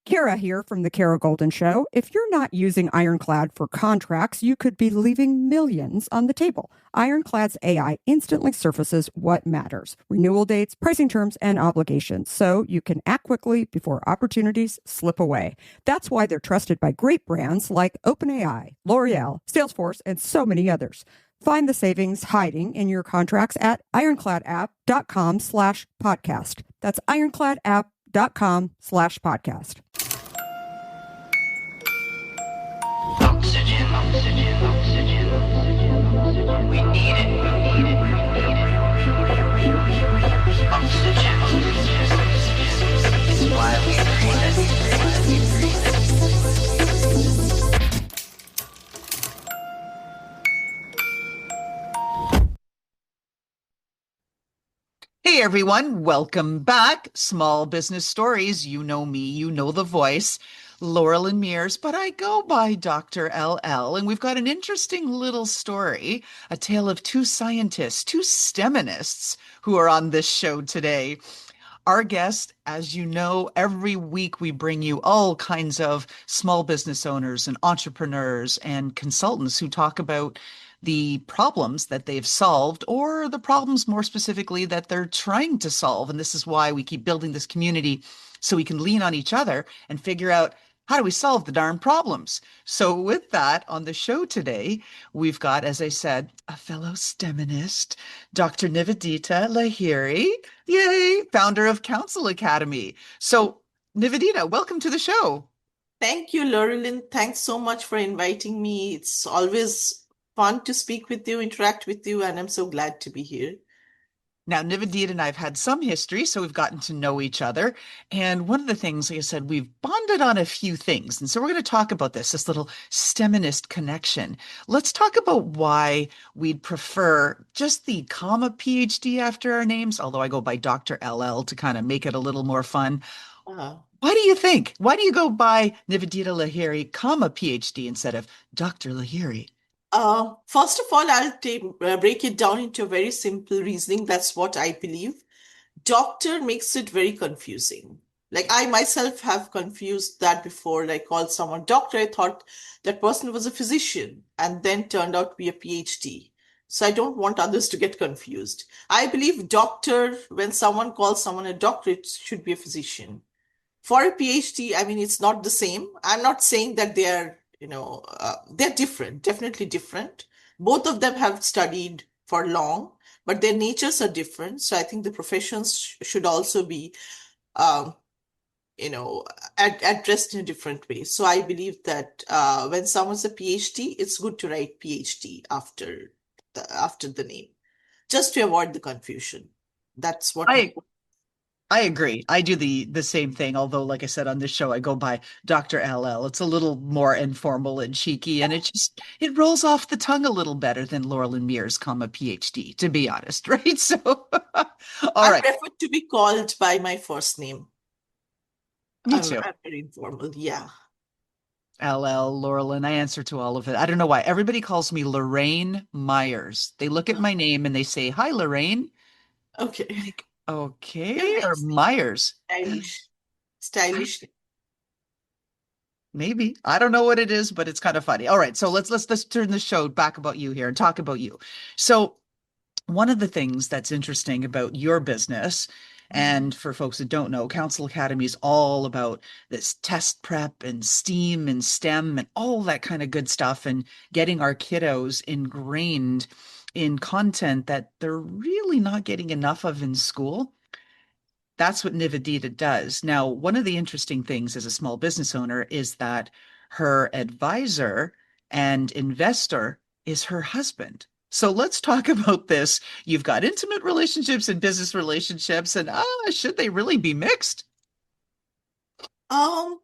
Kara here from The Kara Golden Show. If you're not using Ironclad for contracts, you could be leaving millions on the table. Ironclad's AI instantly surfaces what matters: renewal dates, pricing terms, and obligations, so you can act quickly before opportunities slip away. That's why they're trusted by great brands like OpenAI, L'Oreal, Salesforce, and so many others. Find the savings hiding in your contracts at ironcladapp.com/podcast. That's ironcladapp.com/podcast. Oxygen, oxygen, oxygen, oxygen. We need it, we need it, we need it. Oxygen, oxygen, oxygen. It's why we breathe Hey everyone, welcome back. Small Business Stories. You know me, you know the voice, Laurel and Mears, but I go by Dr. LL, and we've got an interesting little story, a tale of two scientists, two STEMinists who are on this show today. Our guest, as you know, every week we bring you all kinds of small business owners and entrepreneurs and consultants who talk about the problems that they've solved, or the problems more specifically that they're trying to solve. And this is why we keep building this community, so we can lean on each other and figure out, how do we solve the darn problems? So with that, on the show today, we've got, as I said, a fellow STEMinist, Dr. Nivedita Lahiri, yay, founder of Counsel Academy. So Nivedita, welcome to the show. Thank you, Laurelyn. Thanks so much for inviting me. It's always fun to speak with you, interact with you, and I'm so glad to be here. Now, Nivedita and I have had some history, so we've gotten to know each other. And one of the things, like I said, we've bonded on a few things. And so we're going to talk about this little STEMinist connection. Let's talk about why we'd prefer just the comma PhD after our names, although I go by Dr. LL to kind of make it a little more fun. Uh, Why do you think? Why do you go by Nivedita Lahiri, comma PhD instead of Dr. Lahiri? First of all, I'll break it down into a very simple reasoning. That's what I believe. Doctor makes it very confusing. Like I myself have confused that before. Like called someone doctor, I thought that person was a physician and then turned out to be a PhD. So I don't want others to get confused. I believe doctor, when someone calls someone a doctor, it should be a physician. For a PhD, I mean, it's not the same. I'm not saying that they're different, definitely different. Both of them have studied for long, but their natures are different. So I think the professions should also be, um, addressed in a different way. So I believe that when someone's a PhD, it's good to write PhD after the name, just to avoid the confusion. That's what I agree. I do the same thing. Although, like I said on this show, I go by Dr. LL. It's a little more informal and cheeky, and it rolls off the tongue a little better than Laurel and Mears, comma PhD, to be honest, right? So, all I right. prefer to be called by my first name. Me too. I'm very informal. Yeah. LL, Laurel, and I answer to all of it. I don't know why. Everybody calls me Lorraine Myers. They look at my name and they say, "Hi, Lorraine." Okay. Like, okay, Your or name's Myers. stylish. Stylish. Maybe. I don't know what it is, but it's kind of funny. All right, so let's turn the show back about you here and talk about you. So, one of the things that's interesting about your business, and for folks that don't know, Counsel Academy is all about this test prep and STEAM and STEM and all that kind of good stuff, and getting our kiddos ingrained in content that they're really not getting enough of in school. That's what Nivedita does. Now, one of the interesting things as a small business owner is that her advisor and investor is her husband. So let's talk about this. You've got intimate relationships and business relationships, and should they really be mixed? Um,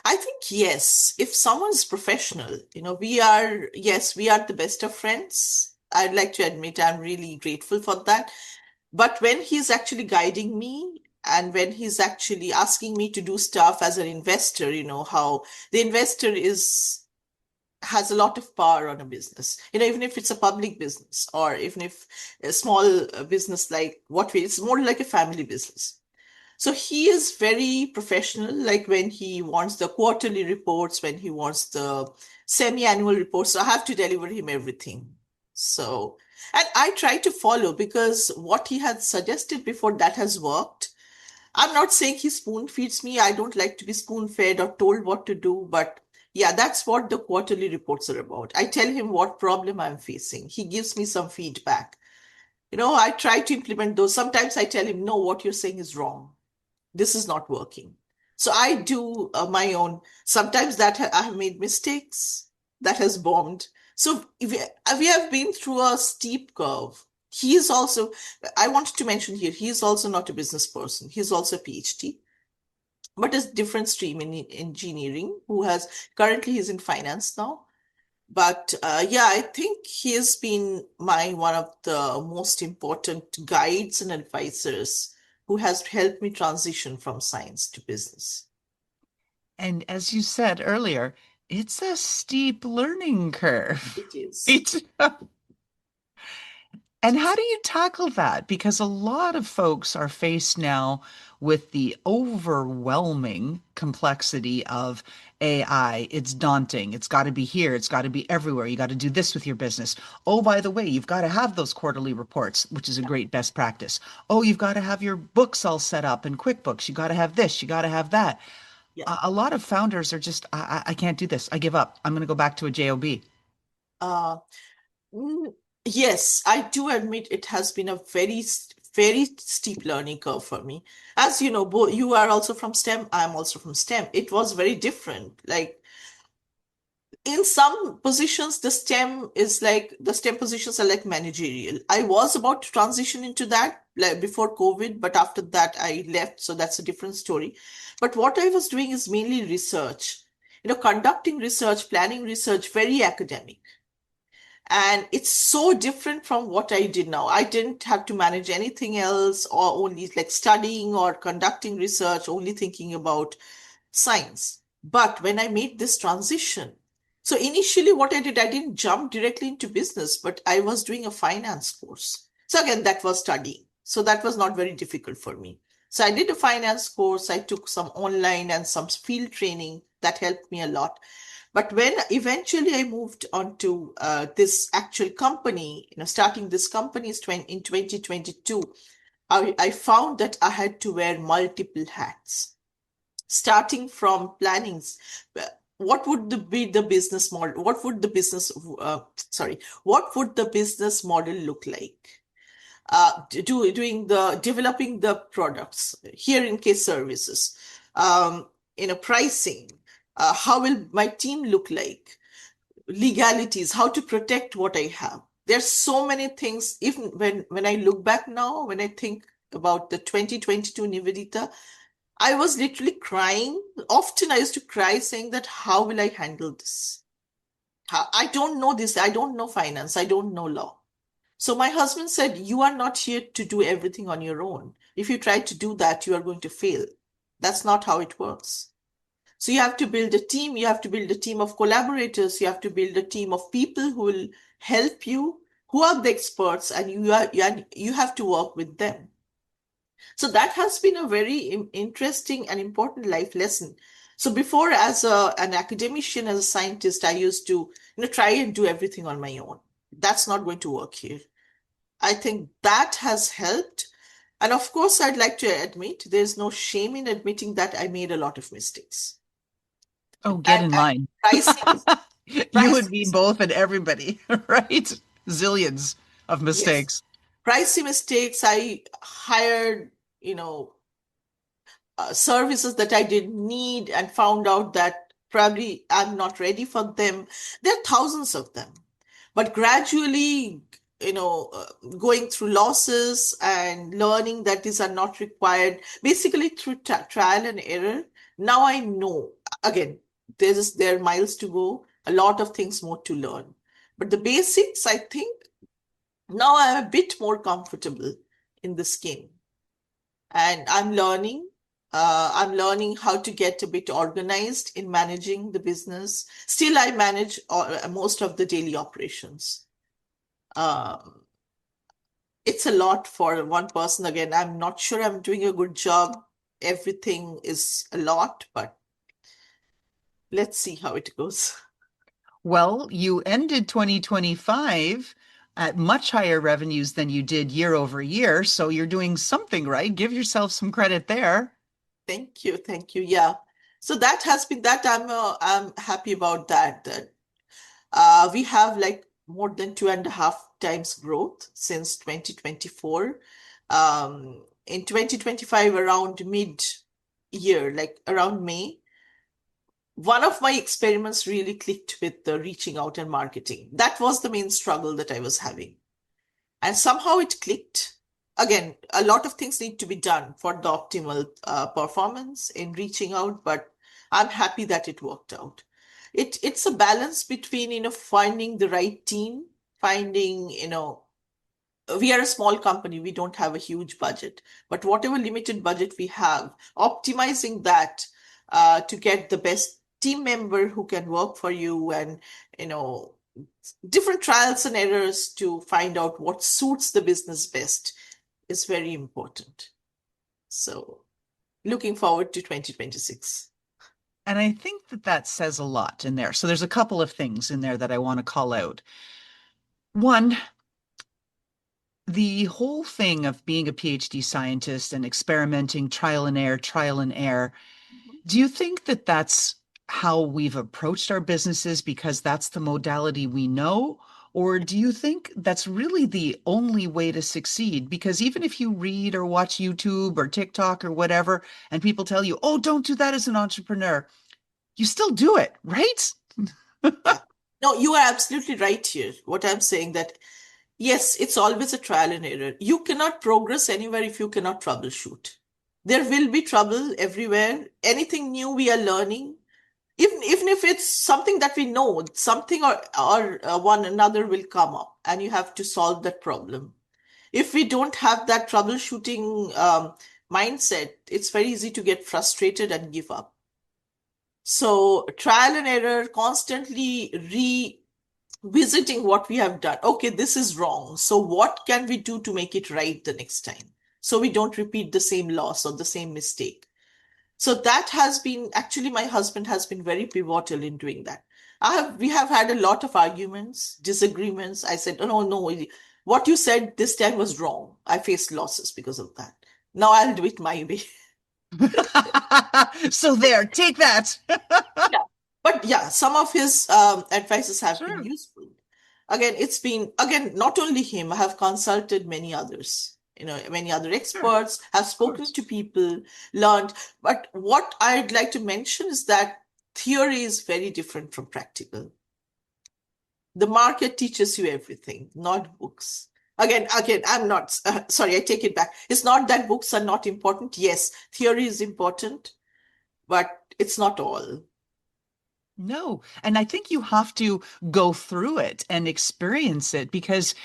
I think yes. If someone's professional, we are the best of friends. I'd like to admit I'm really grateful for that. But when he's actually guiding me and when he's actually asking me to do stuff as an investor, how the investor has a lot of power on a business, even if it's a public business or even if a small business like it's more like a family business. So he is very professional, like when he wants the quarterly reports, when he wants the semi-annual reports. So I have to deliver him everything. So, and I try to follow because what he had suggested before that has worked. I'm not saying he spoon feeds me. I don't like to be spoon fed or told what to do, but yeah, that's what the quarterly reports are about. I tell him what problem I'm facing. He gives me some feedback. I try to implement those. Sometimes I tell him, no, what you're saying is wrong. This is not working. So I do my own. Sometimes I have made mistakes that has bombed. So we have been through a steep curve. He is also, I wanted to mention here, he is also not a business person. He's also a PhD, but a different stream in engineering, currently he's in finance now. But yeah, I think he has been one of the most important guides and advisors who has helped me transition from science to business. And as you said earlier, it's a steep learning curve. It is. It's And how do you tackle that? Because a lot of folks are faced now with the overwhelming complexity of AI. It's daunting. It's got to be here. It's got to be everywhere. You got to do this with your business. Oh, by the way, you've got to have those quarterly reports, which is a great best practice. Oh, you've got to have your books all set up in QuickBooks. You got to have this. You got to have that. Yeah. A lot of founders are just, I can't do this. I give up. I'm going to go back to a job. Uh, mm, yes, I do admit it has been a very steep learning curve for me. As you know, both you are also from STEM, I'm also from STEM. It was very different. Like in some positions, the STEM positions are like managerial. I was about to transition into that like before COVID, but after that I left. So that's a different story. But what I was doing is mainly research, conducting research, planning research, very academic. And it's so different from what I did now. I didn't have to manage anything else or only like studying or conducting research, only thinking about science. But when I made this transition, so initially what I did, I didn't jump directly into business, but I was doing a finance course. So again, that was studying. So that was not very difficult for me. So I did a finance course. I took some online and some field training that helped me a lot. But when eventually I moved on to this actual company, starting this company in 2022, I found that I had to wear multiple hats, starting from plannings. What would be the business model? What would the business model look like? Developing the products, here in case services, pricing, how will my team look like, legalities, how to protect what I have. There's so many things. Even when I look back now, when I think about the 2022 Nivedita, I was literally crying. Often I used to cry saying that, how will I handle this? I don't know this. I don't know finance. I don't know law. So my husband said, you are not here to do everything on your own. If you try to do that, you are going to fail. That's not how it works. So you have to build a team. You have to build a team of collaborators. You have to build a team of people who will help you, who are the experts, and you have to work with them. So that has been a very interesting and important life lesson. So before, as an academician, as a scientist, I used to try and do everything on my own. That's not going to work here. I think that has helped. And of course, I'd like to admit there's no shame in admitting that I made a lot of mistakes. Oh, get in line. Pricing, You would be both and everybody, right? Zillions of mistakes. Yes. Pricey mistakes. I hired, services that I didn't need and found out that probably I'm not ready for them. There are thousands of them. But gradually, going through losses and learning that these are not required, basically through trial and error. Now I know, again, there are miles to go, a lot of things more to learn. But the basics, I think, now I'm a bit more comfortable in this game. And I'm learning. I'm learning how to get a bit organized in managing the business. Still, I manage most of the daily operations. It's a lot for one person. Again, I'm not sure I'm doing a good job. everything is a lot, but let's see how it goes. Well, you ended 2025 at much higher revenues than you did year over year, so you're doing something right. Give yourself some credit there. Thank you, thank you. Yeah. So that has been that I'm happy about that. That we have like more than 2.5 times growth since 2024. In 2025, around mid-year, like around May, one of my experiments really clicked with the reaching out and marketing. That was the main struggle that I was having. And somehow it clicked. Again, a lot of things need to be done for the optimal performance in reaching out, but I'm happy that it worked out. It's a balance between, finding the right team, finding, we are a small company, we don't have a huge budget, but whatever limited budget we have, optimizing that to get the best team member who can work for you, and you know different trials and errors to find out what suits the business best is very important. So looking forward to 2026. And I think that that says a lot in there. So there's a couple of things in there that I want to call out. One, the whole thing of being a PhD scientist and experimenting, trial and error, do you think that that's how we've approached our businesses because that's the modality we know? Or do you think that's really the only way to succeed? Because even if you read or watch YouTube or TikTok or whatever, and people tell you, oh, don't do that as an entrepreneur, you still do it, right? Yeah. No, you are absolutely right here. What I'm saying that yes, it's always a trial and error. You cannot progress anywhere if you cannot troubleshoot. There will be trouble everywhere. Anything new we are learning, even if it's something that we know, something or one another will come up, and you have to solve that problem. If we don't have that troubleshooting mindset, it's very easy to get frustrated and give up. So trial and error, constantly revisiting what we have done. Okay, this is wrong. So what can we do to make it right the next time? So we don't repeat the same loss or the same mistake. So that has been actually my husband has been very pivotal in doing that. We have had a lot of arguments, disagreements. I said, oh, no, what you said this time was wrong. I faced losses because of that. Now I'll do it my way. So there, take that. Yeah. But yeah, some of his advices have been Sure, useful. Again, it's been, again, not only him, I have consulted many others, many other sure, of experts, have spoken course. to people, learned. But what I'd like to mention is that theory is very different from practical. The market teaches you everything, not books. Again, I'm not, sorry, I take it back. It's not that books are not important. Yes, theory is important, but it's not all. No, and I think you have to go through it and experience it because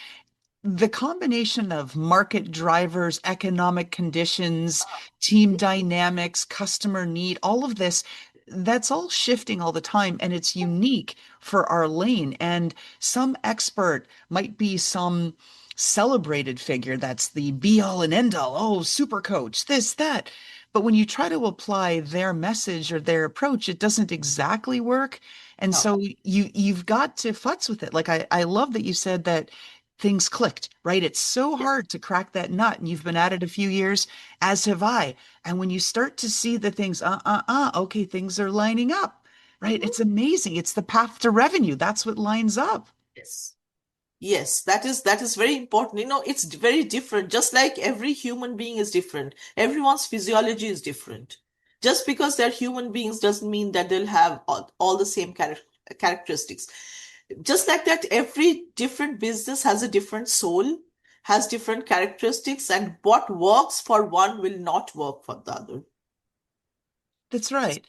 the combination of market drivers, economic conditions, team dynamics, customer need, all of this, that's all shifting all the time and it's unique for our lane. And some expert might be some celebrated figure that's the be all and end all. Oh, super coach, this, that. But when you try to apply their message or their approach, it doesn't exactly work. And No. so you've got to futz with it. Like I love that you said that things clicked, right? It's so hard to crack that nut, and you've been at it a few years, as have I. And when you start to see the things, okay, things are lining up, right? Mhm. It's amazing. It's the path to revenue. That's what lines up. Yes. Yes, that is very important. It's very different. Just like every human being is different. Everyone's physiology is different. Just because they're human beings doesn't mean that they'll have all the same characteristics. Just like that, every different business has a different soul, has different characteristics, and what works for one will not work for the other. That's right.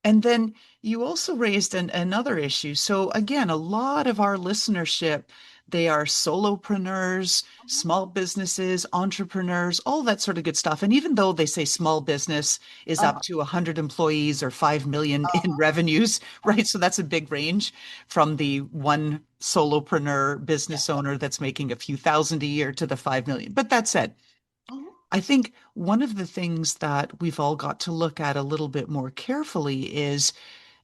And then you also raised another issue. So again, a lot of our listenership, they are solopreneurs, small businesses, entrepreneurs, all that sort of good stuff. And even though they say small business is up Uh-huh. to 100 employees or 5 million in Uh-huh. revenues, right? So that's a big range from the one solopreneur Yeah. business owner that's making a few thousand a year to the 5 million. But that said, Mhm. I think one of the things that we've all got to look at a little bit more carefully is,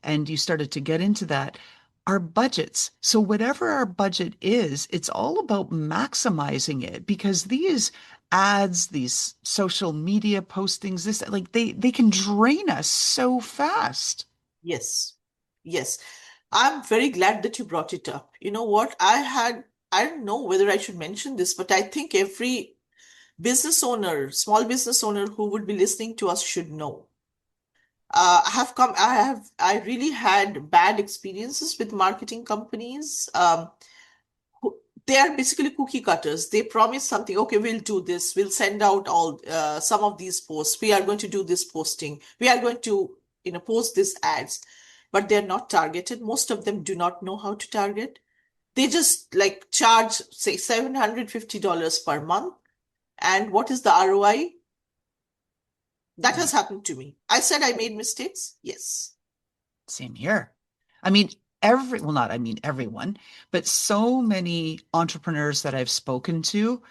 and you started to get into that, our budgets. So whatever our budget is, it's all about maximizing it because these ads, these social media postings, this like they can drain us so fast. Yes. Yes. I'm very glad that you brought it up. You know what? I don't know whether I should mention this, but I think every business owner, small business owner who would be listening to us should know. I really had bad experiences with marketing companies. They are basically cookie cutters. They promise something. Okay, we'll do this. We'll send out all some of these posts. We are going to do this posting. We are going to, post these ads, but they're not targeted. Most of them do not know how to target. They just like charge, say, $750 per month. And what is the ROI? That Yeah, has happened to me. I said I made mistakes. Yes. same here. I mean, well, not I mean everyone, but so many entrepreneurs that I've spoken to,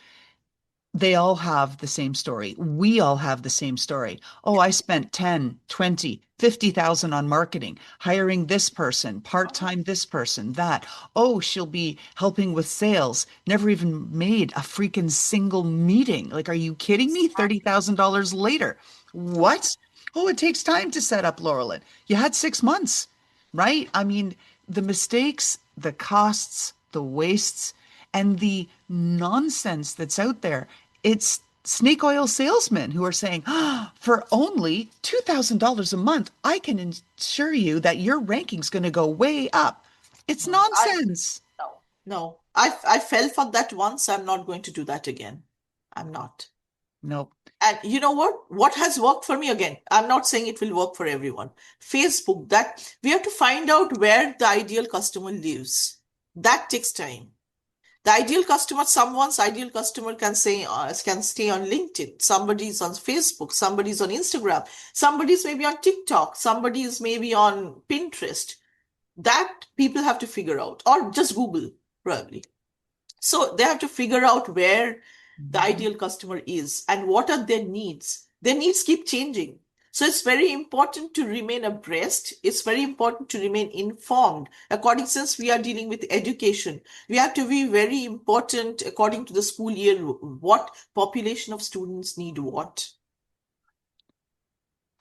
they all have the same story. We all have the same story. Oh, I spent 10, 20, 50,000 on marketing, hiring this person, part-time this person, that. Oh, she'll be helping with sales. Never even made a freaking single meeting. Like, are you kidding me? $30,000 later. What? Oh, it takes time to set up Laurelin. You had 6 months, right? I mean, the mistakes, the costs, the wastes, and the nonsense that's out there. It's snake oil salesmen who are saying, "Ah, for only $2,000 a month, I can ensure you that your ranking's going to go way up." It's No, nonsense. no, no. I fell for that once. I'm not going to do that again. I'm not. Nope. And you know what? What has worked for me again? I'm not saying it will work for everyone. Facebook, that we have to find out where the ideal customer lives. That takes time. The ideal customer, someone's ideal customer can stay on LinkedIn. Somebody's on Facebook. Somebody's on Instagram. Somebody's maybe on TikTok. Somebody's maybe on Pinterest. That people have to figure out, or just Google, probably. So they have to figure out where the Mhm. ideal customer is and what are their needs. Their needs keep changing. So it's very important to remain abreast. It's very important to remain informed. Since we are dealing with education, we have to be very important according to the school year, what population of students need what,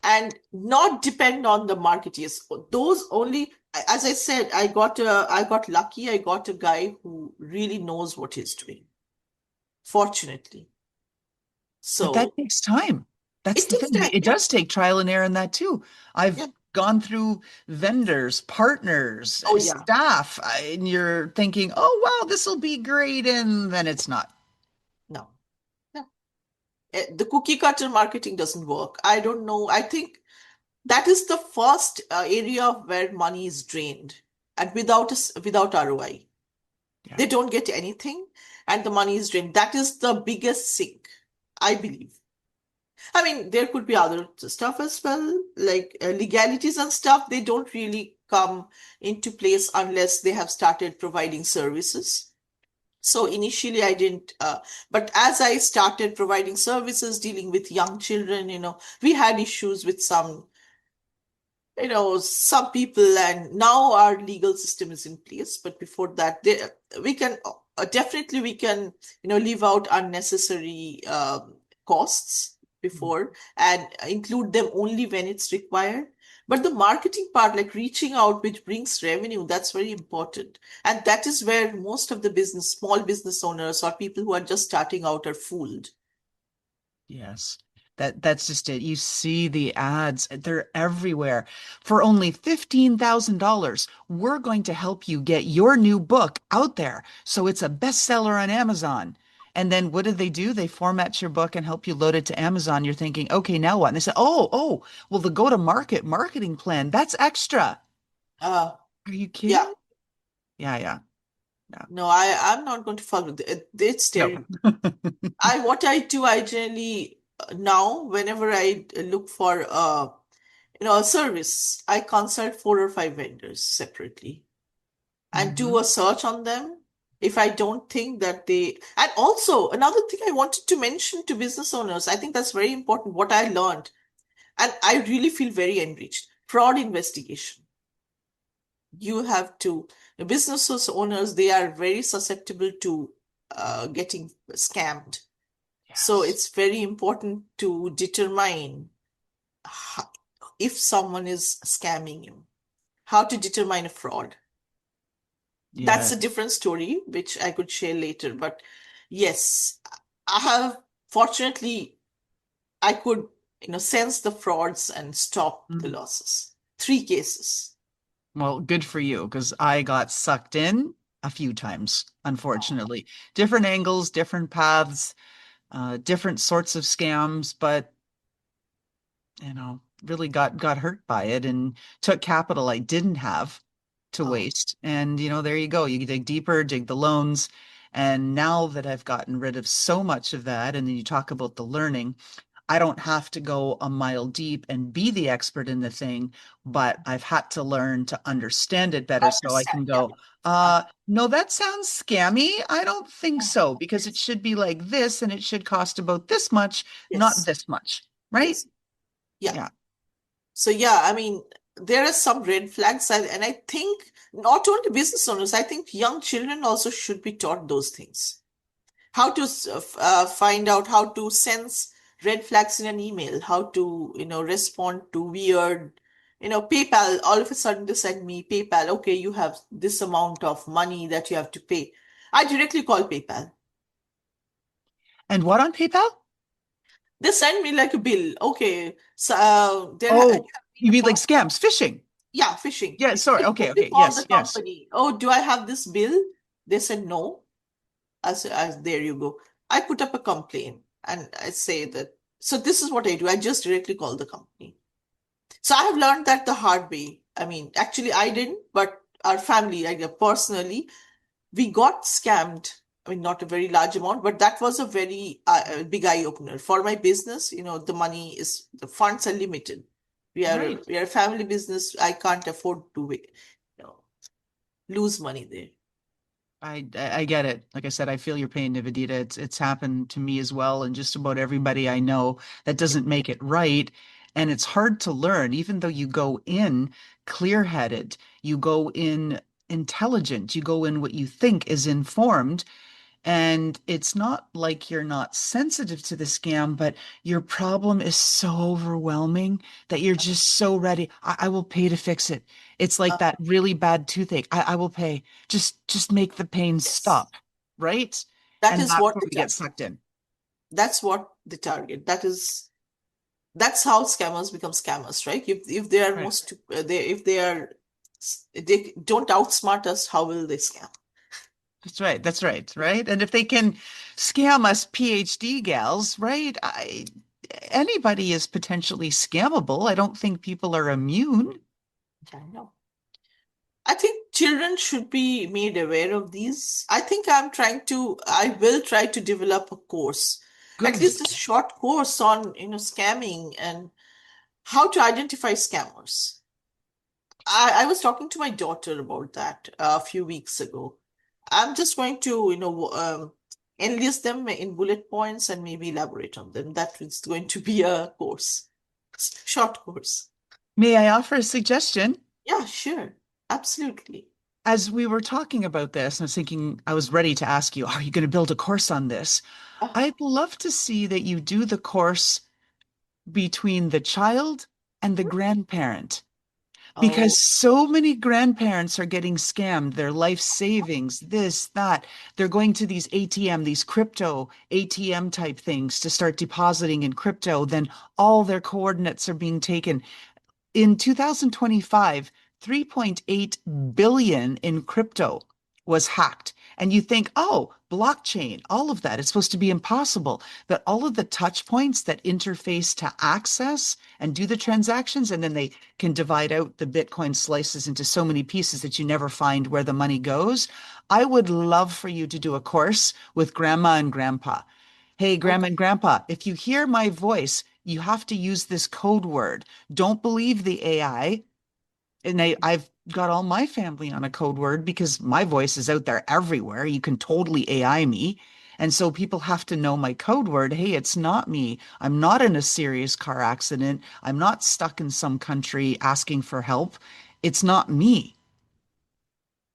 and not depend on the marketeers. Those only, as I said, I got lucky. I got a guy who really knows what he's doing, fortunately. But that So takes time. That's it the takes thing. time. It Yeah. does take trial and error in that too. Yeah. I've gone through vendors, partners, Oh, yeah. staff, and you're thinking, oh, wow, this will be great. And then it's not. No, no. The cookie cutter marketing doesn't work. I don't know. I think that is the first area where money is drained, and without ROI. Yeah. They don't get anything, and the money is drained. That is the biggest sink, I believe. I mean, there could be other stuff as well, like legalities and stuff. They don't really come into place unless they have started providing services. So initially, I didn't, but as I started providing services, dealing with young children, we had issues with some people, and now our legal system is in place. But before that, we can definitely we can leave out unnecessary costs before and include them only when it's required. But the marketing part, like reaching out, which brings revenue, that's very important. And that is where most of the small business owners or people who are just starting out are fooled. Yes. That's just it. You see the ads, they're everywhere. For only $15,000, we're going to help you get your new book out there so it's a bestseller on Amazon. And then what do? They format your book and help you load it to Amazon. You're thinking, okay, now what? And they say, oh, well, the go-to-market marketing plan, that's extra. Uh, Are you yeah, kidding? Yeah, yeah, yeah. no, I'm not going to follow. It's No. terrible. What I do, I generally now, whenever I look for a service, I consult 4 or 5 vendors separately and do Mhm. a search on them. if I don't think that and also another thing I wanted to mention to business owners, I think that's very important, what I learned, and I really feel very enriched. Fraud investigation. You have to, the business owners, they are very susceptible to getting scammed. So Yes. it's very important to determine if someone is scamming you, how to determine a fraud. That's Yeah. a different story, which I could share later. But yes, I have, fortunately, I could, sense the frauds and stop the Mm. losses. Three cases. Well, good for you, because I got sucked in a few times, Oh, unfortunately. Different angles, different paths, different sorts of scams, but really got hurt by it and took capital I didn't have to oh, waste. And there you go. You dig deeper, dig the loans. And now that I've gotten rid of so much of that, and then you talk about the learning, I don't have to go a mile deep and be the expert in the thing, but I've had to learn to understand it better so I understand. can Yeah. go, Uh, no, that sounds scammy. I don't think oh, so because it yes. should be like this and it should cost about this much, not Yes. this much, right? Yes. Yeah. Yeah. So yeah, I mean, there are some red flags, and I think not only business owners, I think young children also should be taught those things. How to find out how to sense red flags in an email, how to, respond to weird, PayPal, all of a sudden they send me PayPal, okay, you have this amount of money that you have to pay. I directly call PayPal. And what on PayPal? They send me like a bill. Okay, so you Oh, have made you a mean like purchase. scams, phishing? Yeah, phishing. Yeah, sorry. I Okay, directly okay. called the Yes, yes. company. Oh, do I have this bill? They said no. There you go. I put up a complaint and I say that. So this is what I do. I just directly call the company. So I have learned that the hard way. I mean, actually, I didn't, but our family, like personally, we got scammed. I mean, not a very large amount, but that was a very big eye opener for my business. The funds are limited. Right. We are a family business. I can't afford to you know, lose money there. I get it. Like I said, I feel your pain, Nivedita. It's happened to me as well, and just about everybody I know. That doesn't make it right. And it's hard to learn, even though you go in clear-headed, you go in intelligent, you go in what you think is informed. And it's not like you're not sensitive to the scam, but your problem is so overwhelming that you're just so ready. I will pay to fix it. It's like Uh, that really bad toothache. I will pay. Just make the pain yes, stop, right? that And is that's what where the we get target. sucked in. That's what the target. That's how scammers become scammers, right? If they are Right. most they if they are they don't outsmart us, how will they scam? That's right. That's right. Right. And if they can scam us PhD gals, right? Anybody is potentially scammable. I don't think people are immune. I know. I think children should be made aware of these. I will try to develop a course, at Good. least a short course on, scamming and how to identify scammers. I was talking to my daughter about that a few weeks ago. I'm just going to, enlist them in bullet points and maybe elaborate on them. That is going to be a course, short course. May I offer a suggestion? Yeah, sure. Absolutely. As we were talking about this, I was thinking, I was ready to ask you, are you going to build a course on this? Uh-huh. I'd love to see that you do the course between the child and the grandparent, because Oh, so many grandparents are getting scammed, their life savings, this, that. They're going to these ATM, these crypto ATM type things to start depositing in crypto. Then all their coordinates are being taken. In 2025, 3.8 billion in crypto was hacked. And you think, oh, blockchain, all of that is supposed to be impossible. But all of the touch points that interface to access and do the transactions, and then they can divide out the Bitcoin slices into so many pieces that you never find where the money goes. I would love for you to do a course with grandma and grandpa. Hey, grandma okay. and grandpa, if you hear my voice, you have to use this code word. Don't believe the AI. And I've got all my family on a code word because my voice is out there everywhere. You can totally AI me. And so people have to know my code word. Hey, it's not me. I'm not in a serious car accident. I'm not stuck in some country asking for help. It's not me.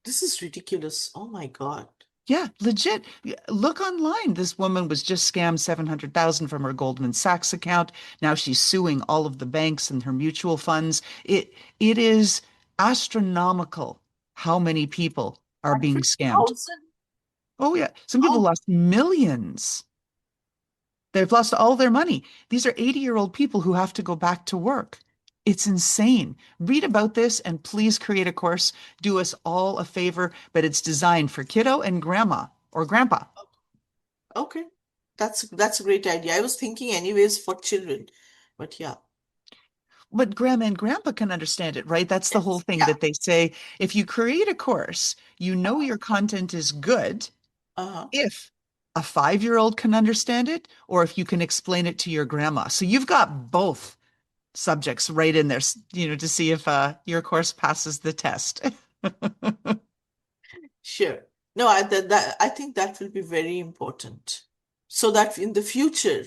This is ridiculous. Oh my God. Yeah, legit. Look online. This woman was just scammed 700,000 from her Goldman Sachs account. Now she's suing all of the banks and her mutual funds. It is astronomical how many people are being scammed. 100,000? Oh yeah, some people Oh, lost millions. They've lost all their money. These are 80-year-old people who have to go back to work. It's insane. Read about this and please create a course. Do us all a favor, but it's designed for kiddo and grandma or grandpa. okay. That's a great idea. I was thinking anyways for children, but yeah. But grandma and grandpa can understand it, right? That's the whole Yes. thing Yeah. that they say. If you create a course, you know Uh-huh. your content is good Uh-huh. if a 5-year-old can understand it or if you can explain it to your grandma. So you've got both subjects right in there, to see if your course passes the test. Sure. No, I think that will be very important so that in the future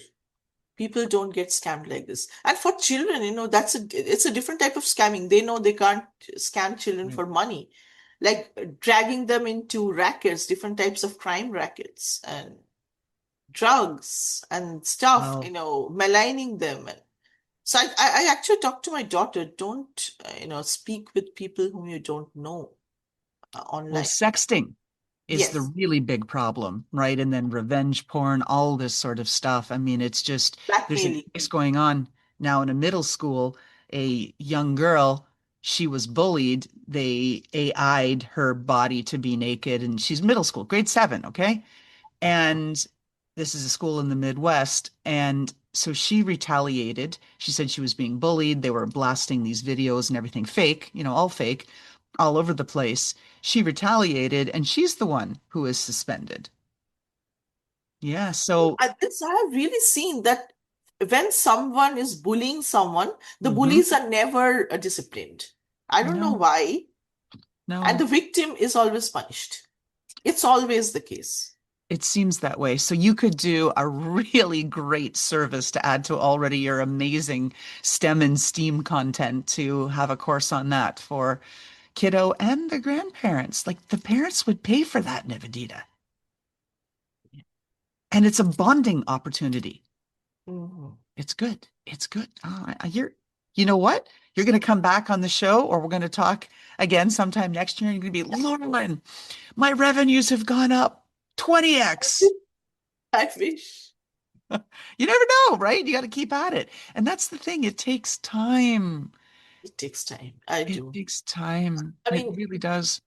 people don't get scammed like this. And for children, it's a different type of scamming. They know they can't scam children Right. for money, like dragging them into rackets, different types of crime rackets and drugs and stuff, Well, maligning them. And so I actually talked to my daughter, don't, speak with people whom you don't know well, online. sexting is the Yes, really big problem, right? And then revenge porn, all this sort of stuff. I mean, it's just there's a blackmailing. case going on now in a middle school. A young girl, she was bullied. They AI'd her body to be naked, and she's middle school, grade 7, okay? And this is a school in the Midwest. And so she retaliated. She said she was being bullied. They were blasting these videos and everything fake, all fake, all over the place. She retaliated, and she's the one who is suspended. Yeah. So, I have really seen that when someone is bullying someone, the mhm. bullies are never disciplined. I don't know No, why. And no, the victim is always punished. It's always the case. it seems that way. So you could do a really great service to add to already your amazing STEM and STEAM content to have a course on that for kiddo and the grandparents. Like the parents would pay for that, Nivedita. And it's a bonding opportunity. Mhm. It's good. It's good. You know what? You're going to come back on the show or we're going to talk again sometime next year. And you're going to be, Lauren, my revenues have gone up 20x. I wish. You never know, right? You got to keep at it. And that's the thing. It takes time. It takes time. I It do. takes time. I It mean, really does.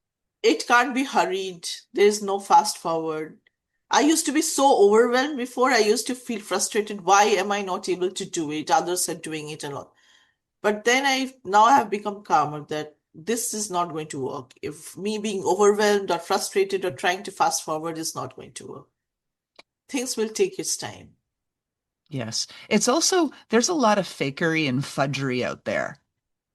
it can't be hurried. There's no fast forward. I used to be so overwhelmed before. I used to feel frustrated. Why am I not able to do it? Others are doing it a lot. But then I now have become calmer that this is not going to work. If me being overwhelmed or frustrated or trying to fast forward is not going to work. Things will take its time. Yes. It's also, there's a lot of fakery and fudgery out there.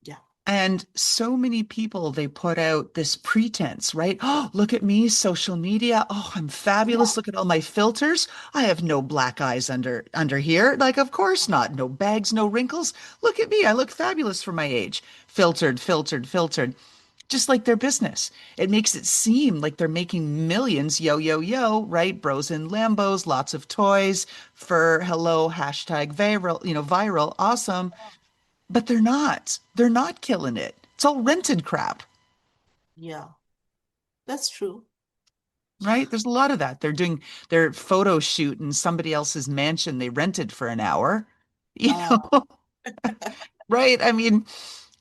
Yeah. And so many people, they put out this pretense, right? Oh, look at me, social media. Oh, I'm Yeah. fabulous. Look at all my filters. I have no black eyes under here. Like, of course not. No bags, no wrinkles. Look at me. I look fabulous for my age. Filtered, filtered, filtered. Just like their business. It makes it seem like they're making millions. Yo, yo, yo, right? Bros in Lambos, lots of toys, fur, hello, hashtag viral, viral, awesome. But they're not. They're not killing it. It's all rented crap, Yeah. That's true. right? There's a lot of that. They're doing their photo shoot in somebody else's mansion they rented for an hour, you Uh, know, right? I mean,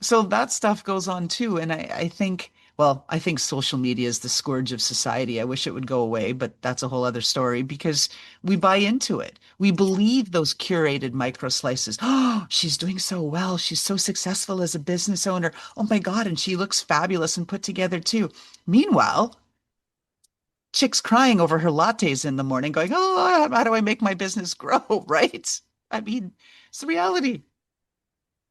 so that stuff goes on too. And I think, well, I think social media is the scourge of society. I wish it would go away, but that's a whole other story because we buy into it. We believe those curated micro slices. Oh, she's doing so well. She's so successful as a business owner. Oh my God. And she looks fabulous and put together too. Meanwhile, chick's crying over her lattes in the morning, going, oh, how do I make my business grow? Right? I mean, it's the reality.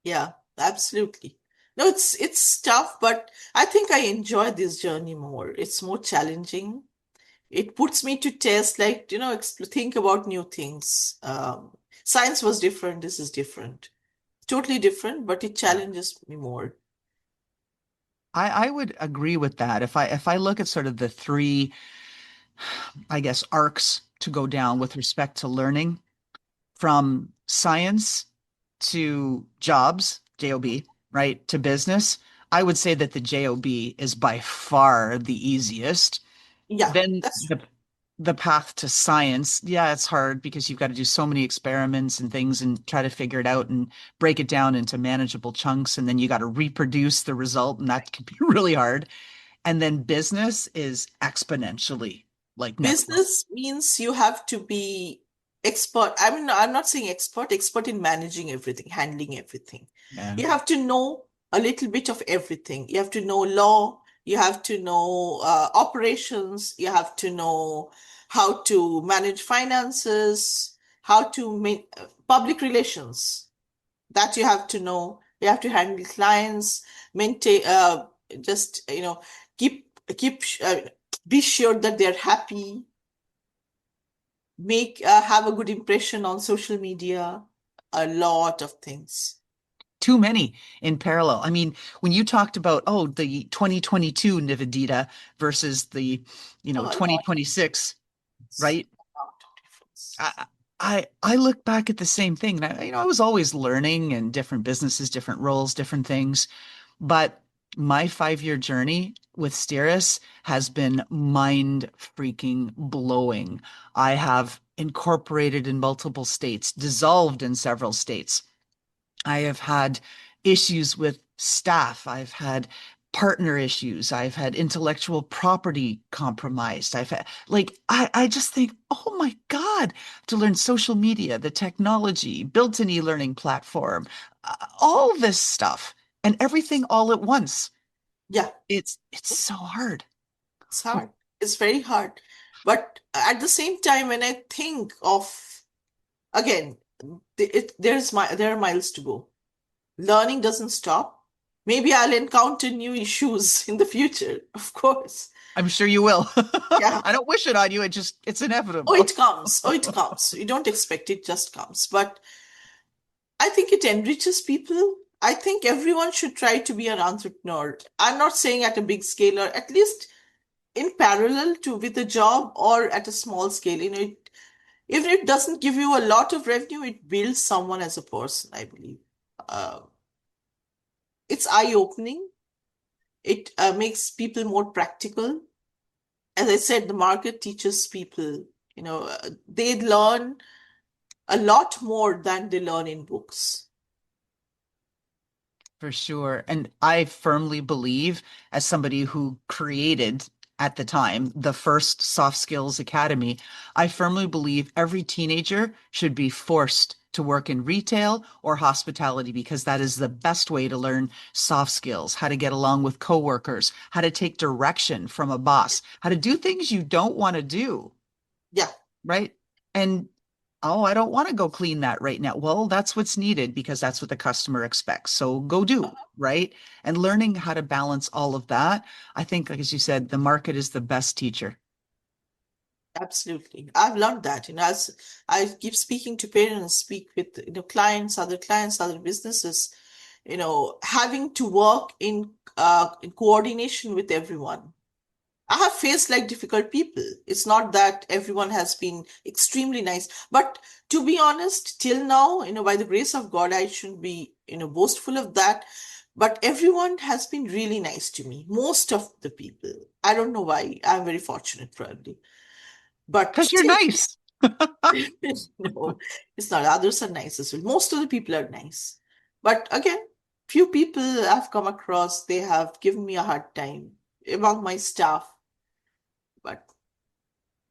yeah, absolutely. No, it's tough, but I think I enjoy this journey more. It's more challenging. It puts me to test, like, think about new things. Science was different. This is different. Totally different, but it Yeah. challenges me more. I would agree with that. If I look at sort of the three, I guess, arcs to go down with respect to learning, from science to jobs, job, right, to business, I would say that the job is by far the easiest. Yeah, Then that's the path to science, yeah, it's hard because you've got to do so many experiments and things and try to figure it out and break it down into manageable chunks, and then you got to reproduce the result, and that can be really hard. And then business is exponentially like next level. business means you have to be expert. I mean, I'm not saying expert in managing everything, handling everything. Yeah. You have to know a little bit of everything. You have to know law, you have to know operations, you have to know how to manage finances, how to make public relations. That you have to know. You have to handle clients, maintain, just, keep, be sure that they're happy, have a good impression on social media, a lot of things. Too many in parallel. I mean, when you talked about, oh, the 2022 Nivedita versus the, Oh, a lot of 2026, things. right? A lot of difference. I look back at the same thing. And I was always learning and different businesses, different roles, different things. But my 5-year journey with Steeris has been mind freaking blowing. I have incorporated in multiple states, dissolved in several states. I have had issues with staff. I've had partner issues. I've had intellectual property compromised. I've had, like, I just think, oh my God, to learn social media, the technology, built an e-learning platform, all this stuff and everything all at once. Yeah, It's so hard. it's hard. It's very hard. But at the same time, when I think of, again, there are miles to go. Learning doesn't stop. Maybe I'll encounter new issues in the future, of course. I'm sure you will. Yeah. I don't wish it on you. It's Oh, inevitable. it comes. Oh, it comes. You don't expect it, just comes. But I think it enriches people. I think everyone should try to be an entrepreneur. I'm not saying at a big scale, or at least in parallel to with a job, or at a small scale. If it doesn't give you a lot of revenue, it builds someone as a person, I believe. Uh, it's eye-opening. It makes people more practical. As I said, the market teaches people, they learn a lot more than they learn in books. For sure. And I firmly believe, as somebody who created at the time the first soft skills academy, I firmly believe every teenager should be forced to work in retail or hospitality because that is the best way to learn soft skills, how to get along with coworkers, how to take direction from a boss, how to do things you don't want to do, Yeah, right? And oh, I don't want to go clean that right now. Well, that's what's needed because that's what the customer expects. So go do, right? And learning how to balance all of that. I think, like as you said, the market is the best teacher. absolutely. I've learned that, as I keep speaking to parents, speak with, clients, other businesses, having to work in coordination with everyone. I have faced like difficult people. It's not that everyone has been extremely nice, but to be honest, till now, by the grace of God, I shouldn't be, boastful of that. But everyone has been really nice to me. Most of the people. I don't know why. I'm very fortunate, probably. But Because you're still, nice. no, it's not. Others are nice as well. Most of the people are nice. But again, few people I've come across, they have given me a hard time among my staff. But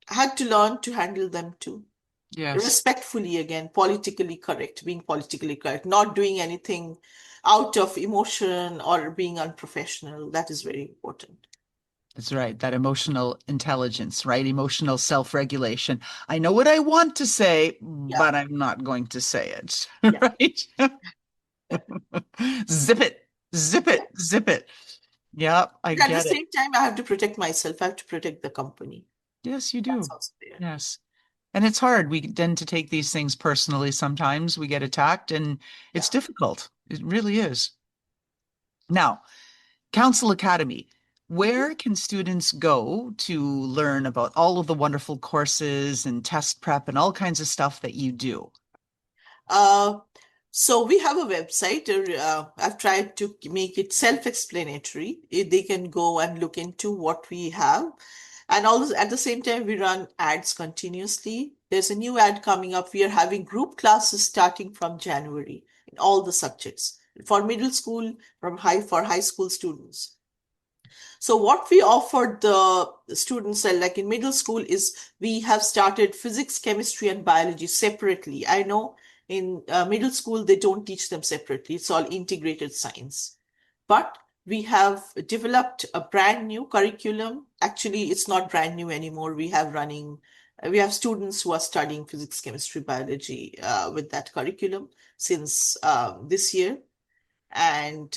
I had to learn to handle them too. Yes, Respectfully, again, politically correct, being politically correct, not doing anything out of emotion or being unprofessional. That is very important. that's right. That emotional intelligence, right? Emotional self-regulation. I know what I want to say, Yeah, but I'm not going to say it, yeah, right? Zip it. Zip it, zip it. Yeah, I But at the get it. same time, I have to protect myself. I have to protect the company. Yes, you That's do. also there. Yes. And it's hard. We tend to take these things personally sometimes. We get attacked and it's Yeah. difficult. It really is. Now, Counsel Academy, Mhm. where can students go to learn about all of the wonderful courses and test prep and all kinds of stuff that you do? Uh, so we have a website. I've tried to make it self-explanatory. They can go and look into what we have. And also at the same time, we run ads continuously. There's a new ad coming up. We are having group classes starting from January in all the subjects for middle school, for high school students. So what we offered the students, like in middle school, is we have started physics, chemistry, and biology separately. I know in middle school they don't teach them separately. It's all integrated science. But we have developed a brand new curriculum. Actually, it's not brand new anymore. We have students who are studying physics, chemistry, biology with that curriculum since this year. And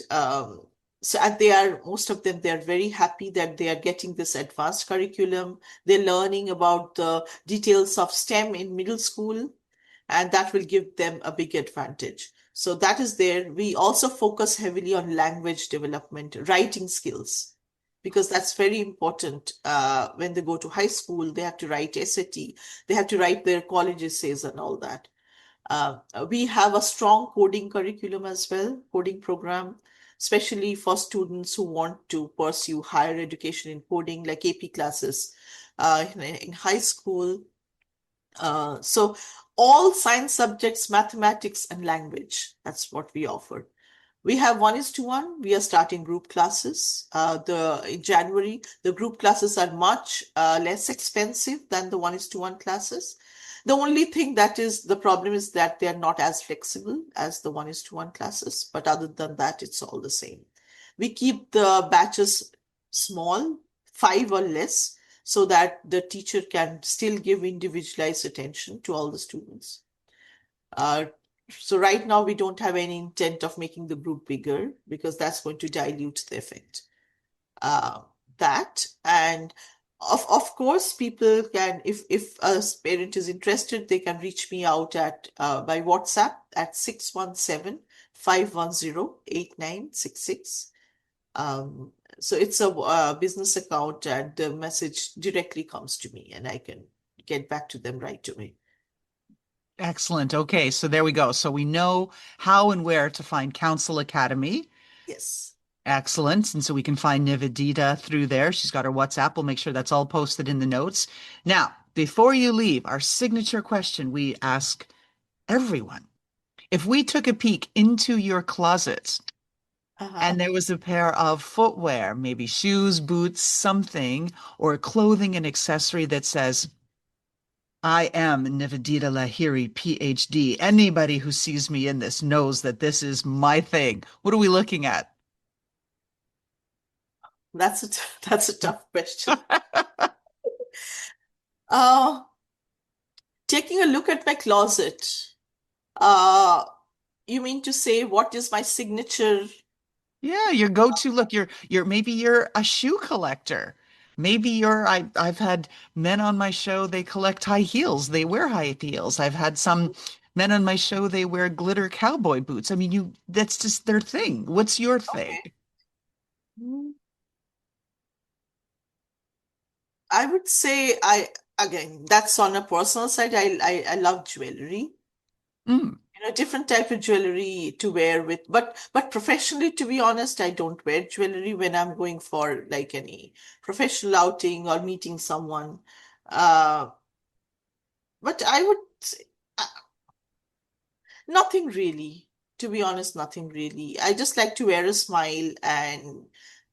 so and they are most of them, they're very happy that they are getting this advanced curriculum. They're learning about the details of STEM in middle school, and that will give them a big advantage. So that is there. We also focus heavily on language development, writing skills, because that's very important. When they go to high school, they have to write SAT, they have to write their college essays and all that. Uh, we have a strong coding curriculum as well, coding program, especially for students who want to pursue higher education in coding, like AP classes in high school. So all science subjects, mathematics, and language, that's what we offer. We have 1:1. We are starting group classes. In January, the group classes are much less expensive than the 1:1 classes. The only thing that is the problem is that they are not as flexible as the 1:1 classes. But other than that, it's all the same. We keep the batches small, 5 or less, so that the teacher can still give individualized attention to all the students. Uh, so right now we don't have any intent of making the group bigger because that's going to dilute the effect. Uh, that and of course people can, if a parent is interested, they can reach me out at by WhatsApp at 617-510-8966. So it's a business account, and the message directly comes to me and I can get back to them right away. Excellent. Okay, so there we go. So we know how and where to find Counsel Academy. Yes. Excellent. And so we can find Nivedita through there. She's got her WhatsApp. We'll make sure that's all posted in the notes. Now, before you leave, our signature question we ask everyone. If we took a peek into your closet Uh-huh. and there was a pair of footwear, maybe shoes, boots, something, or clothing and accessory that says, I am Nivedita Lahiri, PhD. Anybody who sees me in this knows that this is my thing. What are we looking at? That's a tough question. Uh, Taking a look at my closet, uh, you mean to say what is my signature? Yeah, your go-to look. You're maybe you're a shoe collector. Maybe I've had men on my show, they collect high heels. They wear high heels. I've had some men on my show, they wear glitter cowboy boots. I mean, that's just their thing. What's your thing? Okay. Mm, I would say again, that's on a personal side. I love jewelry. Mm. Different type of jewelry to wear with, but professionally, to be honest, I don't wear jewelry when I'm going for like any professional outing or meeting someone. Uh, but I would say, nothing really. To be honest, nothing really. I just like to wear a smile and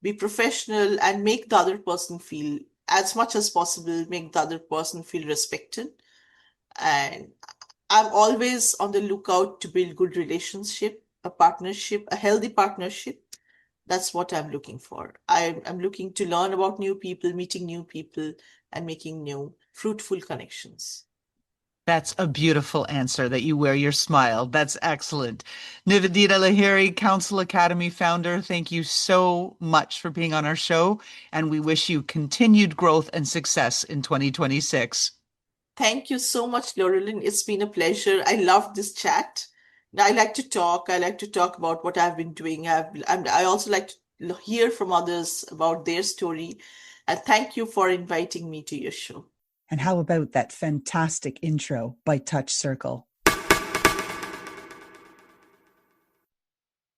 be professional and make the other person feel, as much as possible, make the other person feel respected. And I'm always on the lookout to build good relationship, a partnership, a healthy partnership. That's what I'm looking for. I'm looking to learn about new people, meeting new people, and making new fruitful connections. That's a beautiful answer, that you wear your smile. That's excellent. Nivedita Lahiri, Counsel Academy founder, thank you so much for being on our show, and we wish you continued growth and success in 2026. Thank you so much, Laurelyn. It's been a pleasure. I loved this chat. I like to talk. I like to talk about what I've been doing. I also like to hear from others about their story. And thank you for inviting me to your show. And how about that fantastic intro by Touch Circle?